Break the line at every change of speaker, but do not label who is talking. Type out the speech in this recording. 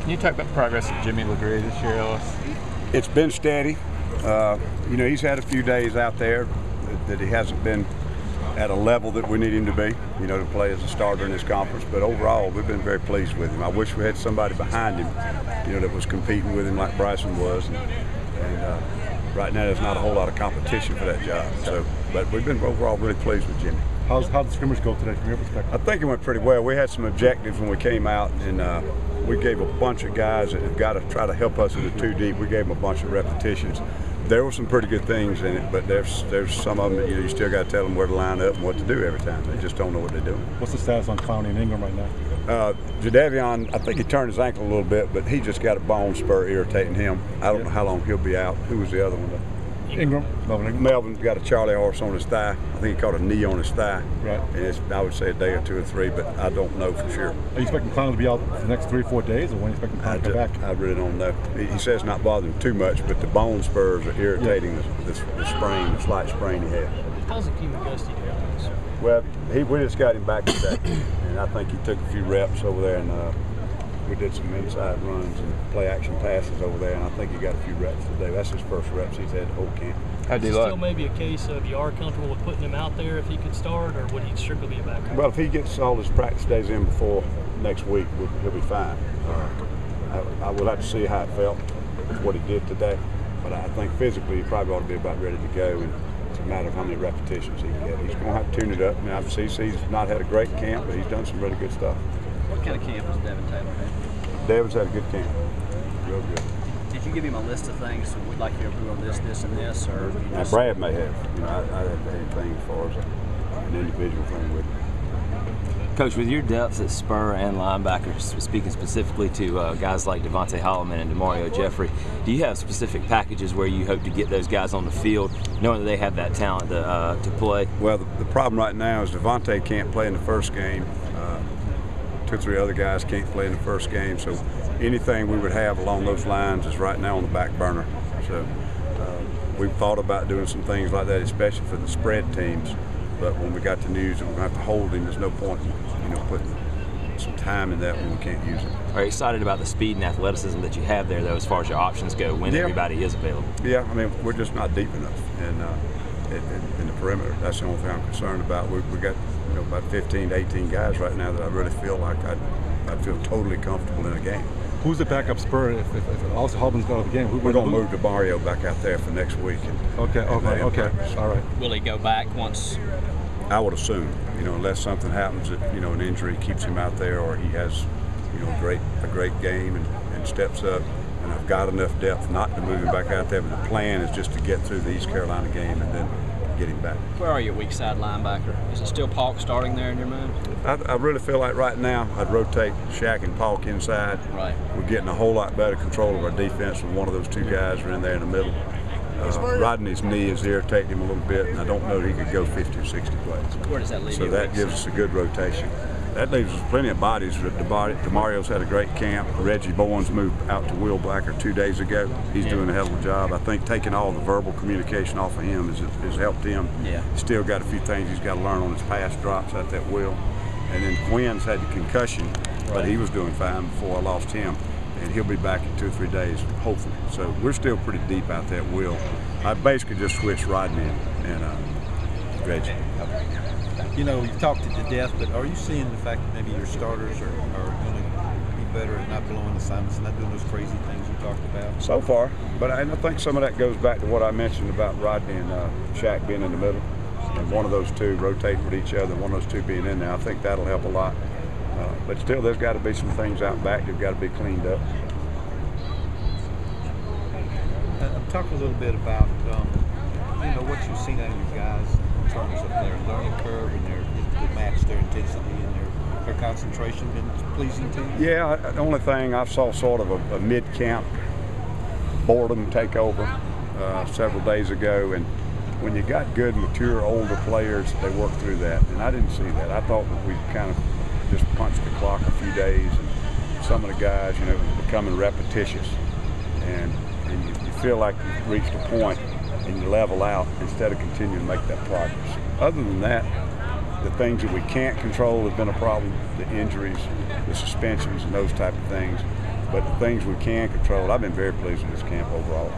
Can you talk about the progress of Jimmy LeGree this year, Ellis?
It's been steady. You know, he's had a few days out there that he hasn't been at a level that we need him to be, you know, to play as a starter in this conference. But overall, we've been very pleased with him. I wish we had somebody behind him, you know, that was competing with him like Bryson was. And right now, there's not a whole lot of competition for that job. So, but we've been overall really pleased with Jimmy.
How'd the scrimmage go today from your perspective?
I think it went pretty well. We had some objectives when we came out, and we gave a bunch of guys that have got to try to help us in the 2 deep. We gave them a bunch of repetitions. There were some pretty good things in it, but there's some of them that you still got to tell them where to line up and what to do every time. They just don't know what they're doing.
What's the status on Clowney and Ingram right now?
Jadavion, I think he turned his ankle a little bit, but he just got a bone spur irritating him. I don't know how long he'll be out. Who was the other one?
Ingram.
Melvin's got a Charlie horse on his thigh. I think he caught a knee on his thigh.
Right.
And I would say a day or 2 or 3, but I don't know for sure.
Are you expecting Clowney to be out for the next 3 or 4 days, or when are you expecting Clowney to come back?
I really don't know. He says not bothering him too much, but the bone spurs are irritating the sprain, the slight sprain he had.
How's it keeping Gusty doing?
Well, we just got him back today, and I think he took a few reps over there, and we did some inside runs and play action passes over there, and I think he got a few reps today. That's his first reps he's had the whole camp.
How'd he
Is it
look?
still maybe a case of you are comfortable with putting him out there if he could start, or would he strictly be a backup?
Well, if he gets all his practice days in before next week, he'll be fine. I will have to see how it felt with what he did today, but I think physically he probably ought to be about ready to go, and it's a matter of how many repetitions he can get. He's going to have to tune it up. Now, CC's not had a great camp, but he's done some really good stuff.
What kind of camp has Devin Taylor had?
Devin's had a good camp, real good.
Did you give him a list of things that we'd like you to improve on this, and this, or?
Now, Brad may have. You know, I haven't had anything as far as an individual thing with him.
Coach, with your depth at spur and linebackers, speaking specifically to guys like Devontae Holloman and DeMario Jeffrey, do you have specific packages where you hope to get those guys on the field, knowing that they have that talent to play?
Well, the problem right now is Devontae can't play in the first game. 2 or 3 other guys can't play in the first game, so anything we would have along those lines is right now on the back burner. So we've thought about doing some things like that, especially for the spread teams. But when we got the news that we're going to have to hold him, there's no point in putting some time in that when we can't use it.
Are you excited about the speed and athleticism that you have there, though, as far as your options go, when everybody is available?
Yeah, I mean, we're just not deep enough in the perimeter. That's the only thing I'm concerned about. We got about 15 to 18 guys right now that I really feel like I'd feel totally comfortable in a game.
Who's the backup spur if also Holman's got out of the game?
We're going to move DeMario back out there for next week.
Okay, all right.
Will he go back once?
I would assume, unless something happens that, an injury keeps him out there, or he has, a great game and steps up. And I've got enough depth not to move him back out there, but the plan is just to get through the East Carolina game and then get him back.
Where are you, weak side linebacker? Is it still Paulk starting there in your mind?
I really feel like right now I'd rotate Shaq and Paulk inside.
Right.
We're getting a whole lot better control of our defense when one of those 2 guys are in there in the middle. Rodney's knee is irritating him a little bit, and I don't know that he could go 50 or 60 plays.
Where does that leave you?
So that gives us a good rotation. That leaves us plenty of bodies. DeMario's had a great camp. Reggie Bowens moved out to Will Blacker 2 days ago. He's doing a hell of a job. I think taking all the verbal communication off of him has helped him.
Yeah.
He's still got a few things he's got to learn on his pass drops out that Will. And then Quinn's had the concussion, but he was doing fine before I lost him. And he'll be back in 2 or 3 days, hopefully. So we're still pretty deep out there at Will. I basically just switched Rodney and Reggie.
You've talked it to death, but are you seeing the fact that maybe your starters are going to be better at not blowing assignments and not doing those crazy things you talked about?
So far, but I think some of that goes back to what I mentioned about Rodney and Shaq being in the middle, and one of those 2 rotating with each other, and one of those 2 being in there. I think that'll help a lot. But still, there's got to be some things out back that have got to be cleaned up.
Talk a little bit about what you've seen out of your guys in terms of their learning curve and to match their intensity and their concentration. Been pleasing to you?
Yeah, the only thing I saw sort of a mid-camp boredom take over several days ago, and when you got good, mature, older players, they work through that, and I didn't see that. I thought that we kind of just punched the clock a few days, and some of the guys, becoming repetitious, and you feel like you've reached a point and you level out instead of continuing to make that progress. Other than that, the things that we can't control have been a problem, the injuries, the suspensions, and those type of things. But the things we can control, I've been very pleased with this camp overall.